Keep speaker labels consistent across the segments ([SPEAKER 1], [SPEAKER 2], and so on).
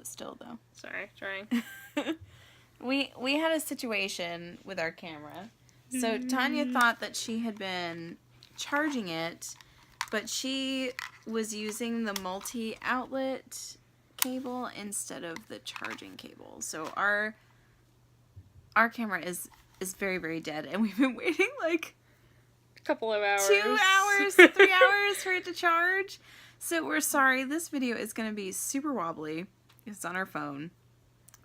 [SPEAKER 1] it still, though.
[SPEAKER 2] Sorry, trying.
[SPEAKER 1] We had a situation with our camera. So Tanya thought that she had been charging it, but she was using the multi-outlet cable instead of the charging cable. So our camera is very, very dead, and we've been waiting like
[SPEAKER 2] A couple of hours.
[SPEAKER 1] 2 hours, 3 hours for it to charge. So we're sorry. This video is going to be super wobbly. It's on our phone.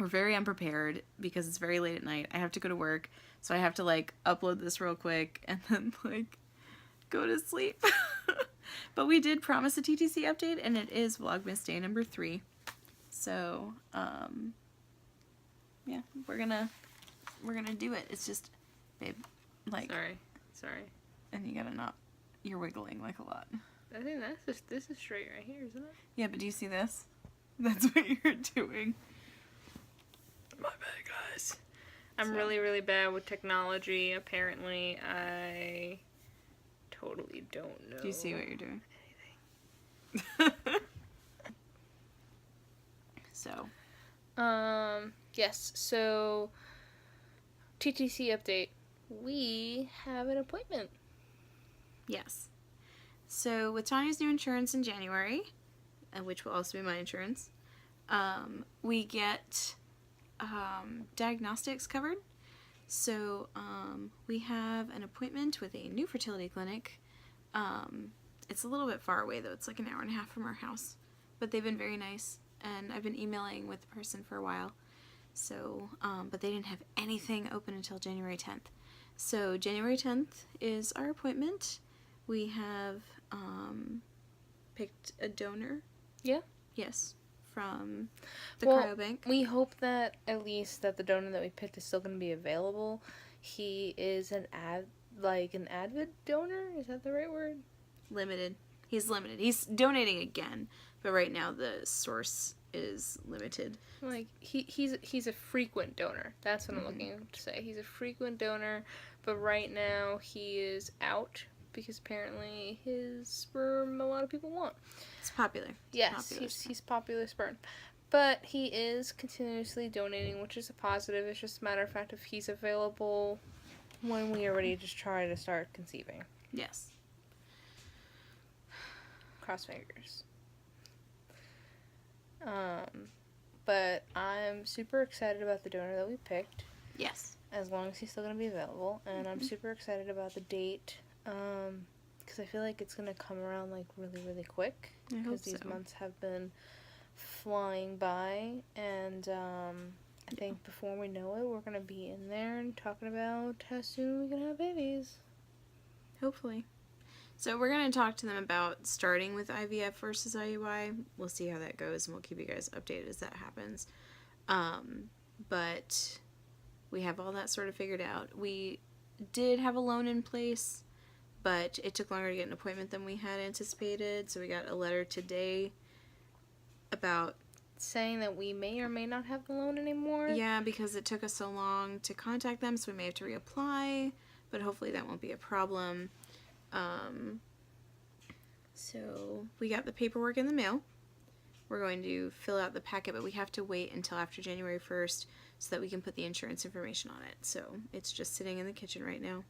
[SPEAKER 1] We're very unprepared because it's very late at night. I have to go to work, so I have to like upload this real quick and then like go to sleep. But we did promise a TTC update, and it is Vlogmas day number 3. So yeah, we're gonna do it. It's just, babe, like,
[SPEAKER 2] Sorry.
[SPEAKER 1] and you gotta not. You're wiggling like a lot.
[SPEAKER 2] I think this is straight right here, isn't it?
[SPEAKER 1] Yeah, but do you see this? That's what you're doing.
[SPEAKER 2] My bad, guys. I'm really, really bad with technology. Apparently, I totally don't know.
[SPEAKER 1] Do you see what you're doing?
[SPEAKER 2] Anything.
[SPEAKER 1] So.
[SPEAKER 2] Yes. So, TTC update. We have an appointment.
[SPEAKER 1] Yes. So with Tanya's new insurance in January, which will also be my insurance, we get diagnostics covered. So we have an appointment with a new fertility clinic. It's a little bit far away though. It's like an hour and a half from our house. But they've been very nice, and I've been emailing with the person for a while. So, but they didn't have anything open until January 10th. So January 10th is our appointment. We have picked a donor.
[SPEAKER 2] Yeah?
[SPEAKER 1] Yes. From the
[SPEAKER 2] Well,
[SPEAKER 1] cryobank.
[SPEAKER 2] we hope that at least that the donor that we picked is still going to be available. He is an avid donor? Is that the right word?
[SPEAKER 1] Limited. He's limited. He's donating again, but right now the source is limited.
[SPEAKER 2] Like, he's a frequent donor. That's what I'm looking to say. He's a frequent donor, but right now he is out because apparently his sperm a lot of people want.
[SPEAKER 1] It's popular.
[SPEAKER 2] Yes, he's popular sperm. But he is continuously donating, which is a positive. It's just a matter of fact if he's available when we are ready to try to start conceiving.
[SPEAKER 1] Yes.
[SPEAKER 2] Cross fingers. But I'm super excited about the donor that we picked.
[SPEAKER 1] Yes.
[SPEAKER 2] As long as he's still going to be available. And I'm super excited about the date. Because I feel like it's going to come around, like, really, really quick. Because these months have been flying by. And, I think before we know it, we're going to be in there and talking about how soon we can have babies.
[SPEAKER 1] Hopefully. So we're going to talk to them about starting with IVF versus IUI. We'll see how that goes, and we'll keep you guys updated as that happens. But we have all that sort of figured out. We did have a loan in place, but it took longer to get an appointment than we had anticipated. So we got a letter today about
[SPEAKER 2] saying that we may or may not have the loan anymore.
[SPEAKER 1] Yeah, because it took us so long to contact them, so we may have to reapply, but hopefully that won't be a problem. So we got the paperwork in the mail. We're going to fill out the packet, but we have to wait until after January 1st so that we can put the insurance information on it. So it's just sitting in the kitchen right now.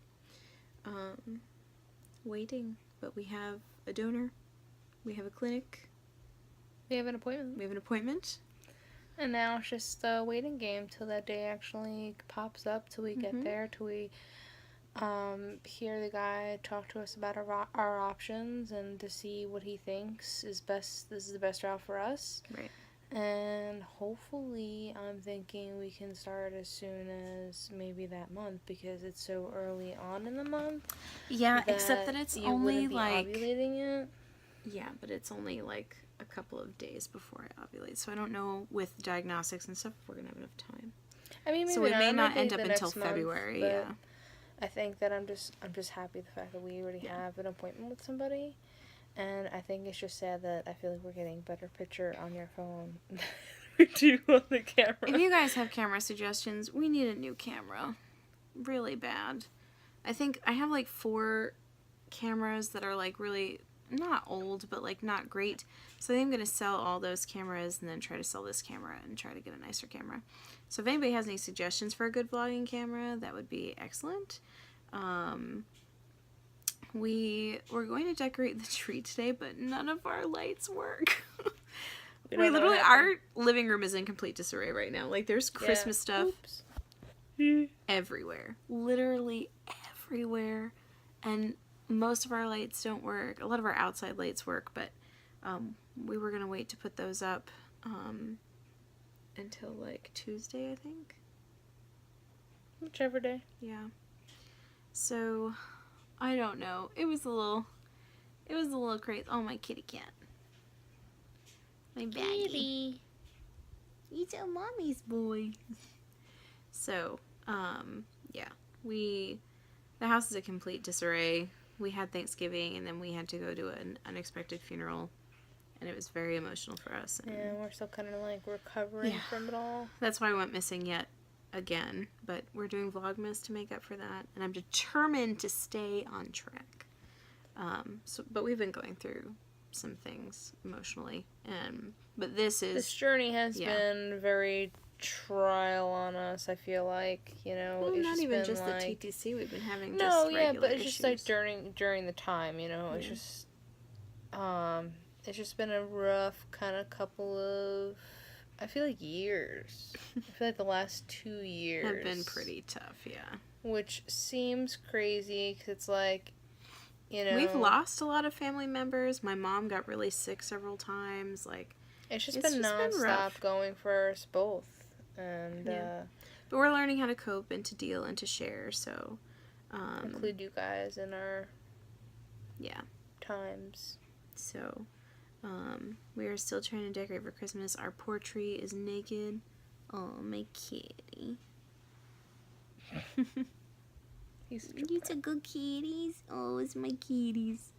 [SPEAKER 1] Waiting, but we have a donor. We have a clinic.
[SPEAKER 2] We have an appointment.
[SPEAKER 1] We have an appointment.
[SPEAKER 2] And now it's just a waiting game till that day actually pops up, till we get there, till we hear the guy talk to us about our options and to see what he thinks is best. This is the best route for us.
[SPEAKER 1] Right.
[SPEAKER 2] And hopefully I'm thinking we can start as soon as maybe that month because it's so early on in the month.
[SPEAKER 1] Yeah, except that it's only like
[SPEAKER 2] ovulating yet.
[SPEAKER 1] Yeah, but it's only like a couple of days before I ovulate. So I don't know with diagnostics and stuff if we're going to have enough time.
[SPEAKER 2] I mean, maybe
[SPEAKER 1] so we may not
[SPEAKER 2] maybe
[SPEAKER 1] end up until February,
[SPEAKER 2] month,
[SPEAKER 1] yeah.
[SPEAKER 2] I think that I'm just happy the fact that we already have an appointment with somebody, and I think it's just sad that I feel like we're getting better picture on your phone than we do on the camera.
[SPEAKER 1] If you guys have camera suggestions, we need a new camera. Really bad. I think I have like 4 cameras that are like really not old, but like not great. So I think I'm going to sell all those cameras and then try to sell this camera and try to get a nicer camera. So if anybody has any suggestions for a good vlogging camera, that would be excellent. We were going to decorate the tree today, but none of our lights work. We literally, our living room is in complete disarray right now. Like, there's Christmas stuff everywhere. Literally everywhere. And most of our lights don't work. A lot of our outside lights work, but we were going to wait to put those up until, like, Tuesday, I think.
[SPEAKER 2] Whichever day.
[SPEAKER 1] Yeah. So, I don't know. It was a little crazy. Oh, my kitty cat. My baggy. He's a mommy's boy. So, yeah. The house is a complete disarray. We had Thanksgiving, and then we had to go to an unexpected funeral, and it was very emotional for us. And
[SPEAKER 2] yeah, we're still kind of, like, recovering from it all.
[SPEAKER 1] That's why I went missing yet again, but we're doing Vlogmas to make up for that, and I'm determined to stay on track. But we've been going through some things emotionally, but this
[SPEAKER 2] journey has been very trial on us. I feel like, you know,
[SPEAKER 1] well,
[SPEAKER 2] it's
[SPEAKER 1] not
[SPEAKER 2] just
[SPEAKER 1] even
[SPEAKER 2] been
[SPEAKER 1] just
[SPEAKER 2] like,
[SPEAKER 1] the TTC. We've been having
[SPEAKER 2] but it's
[SPEAKER 1] issues.
[SPEAKER 2] just like during the time, you know, it's just been a rough kind of couple of, I feel like, years. I feel like the last 2 years
[SPEAKER 1] have been pretty tough, yeah.
[SPEAKER 2] Which seems crazy because it's like, you know,
[SPEAKER 1] we've lost a lot of family members. My mom got really sick several times. Like,
[SPEAKER 2] it's just been nonstop going for us both. And
[SPEAKER 1] but we're learning how to cope and to deal and to share. So
[SPEAKER 2] include you guys in our times.
[SPEAKER 1] So we are still trying to decorate for Christmas. Our poor tree is naked. Oh, my kitty. He's a good kitties. Oh, it's my kitties.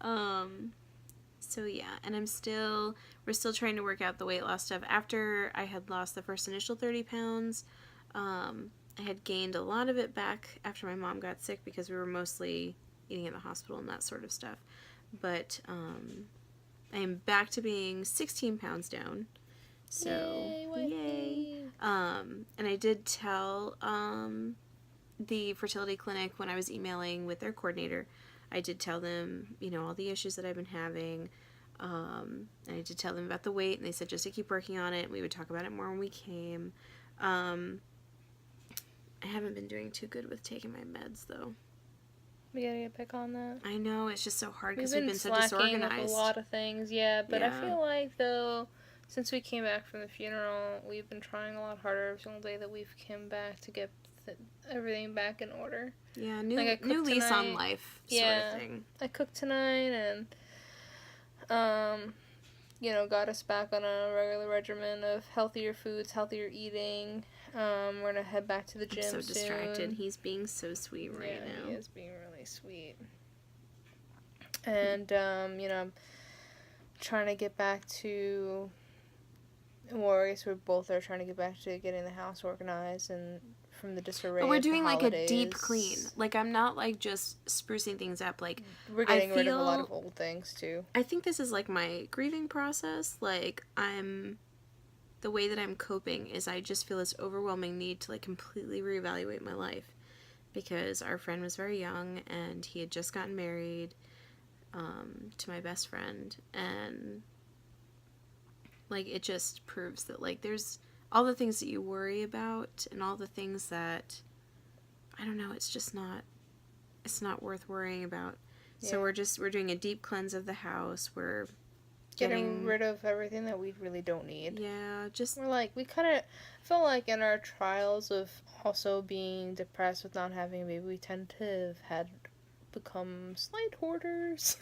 [SPEAKER 1] So yeah, and we're still trying to work out the weight loss stuff. After I had lost the first initial 30 pounds, I had gained a lot of it back after my mom got sick because we were mostly eating in the hospital and that sort of stuff. But I am back to being 16 pounds down. So yay. And I did tell the fertility clinic when I was emailing with their coordinator, I did tell them, you know, all the issues that I've been having. And I did tell them about the weight, and they said just to keep working on it. We would talk about it more when we came. I haven't been doing too good with taking my meds, though.
[SPEAKER 2] We gotta get back on that.
[SPEAKER 1] I know, it's just so hard because we've been so disorganized.
[SPEAKER 2] With a lot of things, but I feel like, though, since we came back from the funeral, we've been trying a lot harder every single day that we've come back to get everything back in order.
[SPEAKER 1] Yeah, new lease on life sort of thing.
[SPEAKER 2] I cooked tonight and, you know, got us back on a regular regimen of healthier foods, healthier eating. We're gonna head back to the gym soon.
[SPEAKER 1] I'm so distracted. He's being so sweet right now.
[SPEAKER 2] He is being really sweet. And, you know, I'm trying to get back to... Well, I guess we both are trying to get back to getting the house organized and from the disarray.
[SPEAKER 1] But we're doing like a deep clean. Like, I'm not like just sprucing things up. Like,
[SPEAKER 2] we're getting rid of a lot of old things too.
[SPEAKER 1] I think this is like my grieving process. Like, the way that I'm coping is I just feel this overwhelming need to like completely reevaluate my life because our friend was very young and he had just gotten married to my best friend, and like, it just proves that, like, there's all the things that you worry about and all the things that, I don't know, it's not worth worrying about. Yeah. So we're doing a deep cleanse of the house. We're
[SPEAKER 2] getting rid of everything that we really don't need.
[SPEAKER 1] Yeah,
[SPEAKER 2] we kind of feel like in our trials of also being depressed with not having a baby, we tend to have become slight hoarders.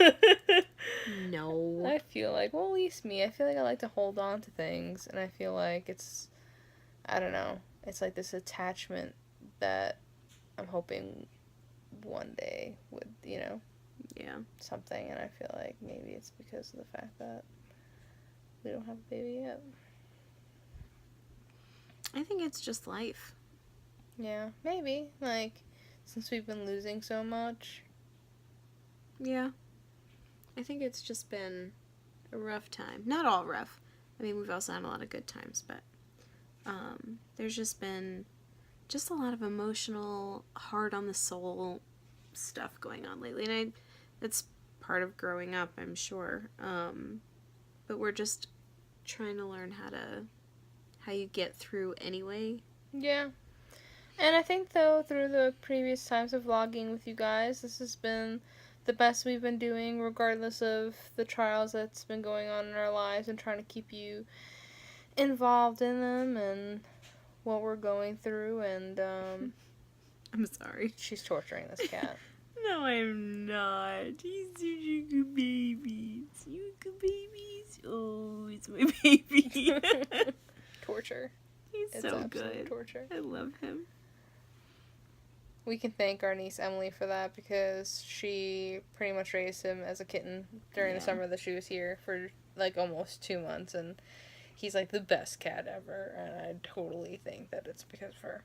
[SPEAKER 1] No.
[SPEAKER 2] I feel like, well, at least me, I feel like I like to hold on to things, and I feel like it's, I don't know, it's like this attachment that I'm hoping one day would, you know, something, and I feel like maybe it's because of the fact that we don't have a baby yet.
[SPEAKER 1] I think it's just life.
[SPEAKER 2] Yeah, maybe, like, since we've been losing so much.
[SPEAKER 1] Yeah.
[SPEAKER 3] I think it's just been a rough time. Not all rough. I mean, we've also had a lot of good times, but there's just been just a lot of emotional, hard on the soul stuff going on lately. And that's part of growing up, I'm sure. But we're just trying to learn how you get through anyway.
[SPEAKER 2] Yeah. And I think, though, through the previous times of vlogging with you guys, this has been the best we've been doing, regardless of the trials that's been going on in our lives, and trying to keep you involved in them and what we're going through. And
[SPEAKER 3] I'm sorry.
[SPEAKER 2] She's torturing this cat.
[SPEAKER 3] No, I'm not. He's such a good baby. You good babies. Oh, it's my baby.
[SPEAKER 2] Torture.
[SPEAKER 3] He's so good.
[SPEAKER 2] Torture.
[SPEAKER 3] I love him.
[SPEAKER 2] We can thank our niece Emily for that, because she pretty much raised him as a kitten during the summer that she was here for like almost 2 months, and he's like the best cat ever, and I totally think that it's because of her.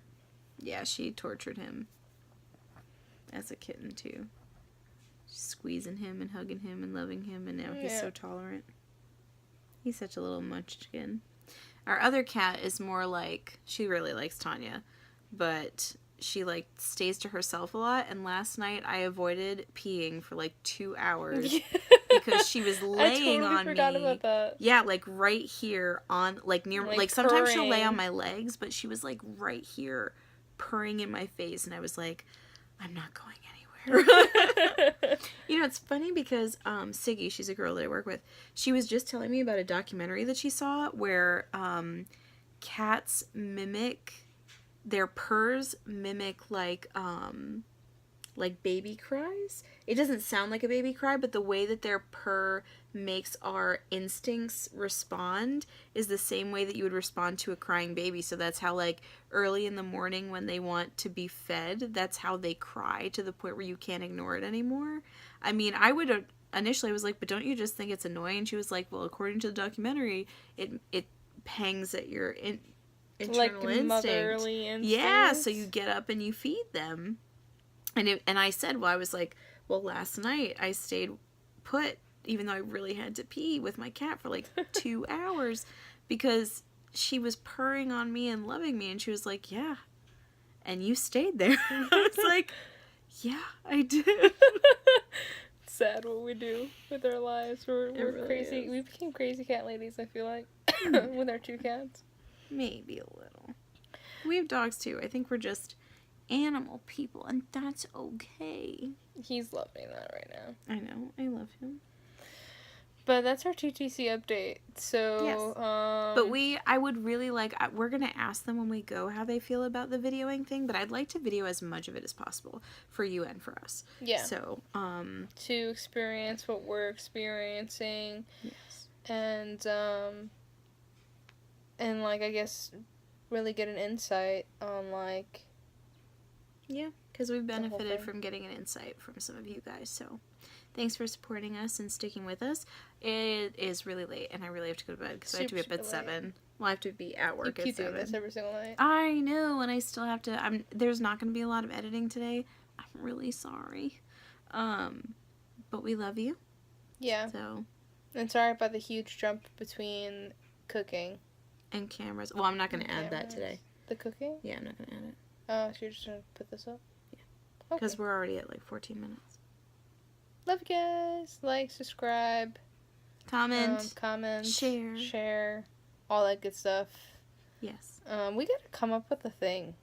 [SPEAKER 3] Yeah, she tortured him as a kitten too. Squeezing him and hugging him and loving him, and now he's so tolerant. He's such a little munchkin. Our other cat is more like, she really likes Tanya, but she like stays to herself a lot, and last night I avoided peeing for like 2 hours because she was laying
[SPEAKER 2] I totally
[SPEAKER 3] on
[SPEAKER 2] forgot
[SPEAKER 3] me.
[SPEAKER 2] About that.
[SPEAKER 3] Yeah, like right here on like near like sometimes she'll lay on my legs, but she was like right here purring in my face, and I was like, I'm not going anywhere. You know, it's funny because Siggy, she's a girl that I work with, she was just telling me about a documentary that she saw where cats mimic, their purrs mimic like baby cries. It doesn't sound like a baby cry, but the way that their purr makes our instincts respond is the same way that you would respond to a crying baby. So that's how, like, early in the morning when they want to be fed, that's how they cry, to the point where you can't ignore it anymore. I mean, I would initially, I was like, but don't you just think it's annoying? She was like, well, according to the documentary, it pangs at your internal
[SPEAKER 2] like
[SPEAKER 3] instinct.
[SPEAKER 2] Motherly instinct.
[SPEAKER 3] Yeah, so you get up and you feed them. And I said, well, I was like, well, last night I stayed put, even though I really had to pee, with my cat for like 2 hours because she was purring on me and loving me. And she was like, yeah. And you stayed there. I was like, yeah, I did.
[SPEAKER 2] Sad what we do with our lives. We're really crazy.
[SPEAKER 3] Is.
[SPEAKER 2] We became crazy cat ladies, I feel like, with our 2 cats.
[SPEAKER 3] Maybe a little. We have dogs too. I think we're just animal people, and that's okay.
[SPEAKER 2] He's loving that right now.
[SPEAKER 3] I know. I love him.
[SPEAKER 2] But that's our TTC update. So,
[SPEAKER 3] yes. But I would really like, we're going to ask them when we go how they feel about the videoing thing, but I'd like to video as much of it as possible for you and for us.
[SPEAKER 2] Yeah.
[SPEAKER 3] So,
[SPEAKER 2] to experience what we're experiencing.
[SPEAKER 3] Yes.
[SPEAKER 2] And like, I guess, really get an insight on, like...
[SPEAKER 3] Yeah, because we've benefited from getting an insight from some of you guys, so... Thanks for supporting us and sticking with us. It is really late, and I really have to go to bed because I have to be up at 7. Well, I have to be at work at 7.
[SPEAKER 2] You keep doing this every single night.
[SPEAKER 3] I know, and I still have to... There's not going to be a lot of editing today. I'm really sorry. But we love you.
[SPEAKER 2] Yeah.
[SPEAKER 3] So.
[SPEAKER 2] And sorry about the huge jump between cooking.
[SPEAKER 3] And cameras. Well, I'm not going to add that today.
[SPEAKER 2] The cooking?
[SPEAKER 3] Yeah, I'm not going to add it.
[SPEAKER 2] Oh, so you're just going to put this up?
[SPEAKER 3] Yeah. Because we're already at like 14 minutes.
[SPEAKER 2] Love you guys. Like, subscribe.
[SPEAKER 3] Comment.
[SPEAKER 2] Share. All that good stuff.
[SPEAKER 3] Yes.
[SPEAKER 2] We gotta come up with a thing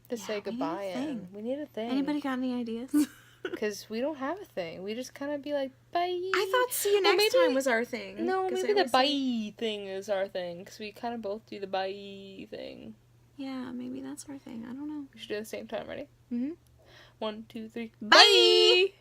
[SPEAKER 2] to say goodbye in. We need a thing.
[SPEAKER 3] Anybody got any ideas?
[SPEAKER 2] Because we don't have a thing. We just kind of be like, bye.
[SPEAKER 3] I thought see you next time was our thing.
[SPEAKER 2] No, maybe the bye thing is our thing. Because we kind of both do the bye thing.
[SPEAKER 3] Yeah, maybe that's our thing. I don't know.
[SPEAKER 2] We should do it at the same time. Ready?
[SPEAKER 3] Mm-hmm.
[SPEAKER 2] 1, 2, 3.
[SPEAKER 3] Bye!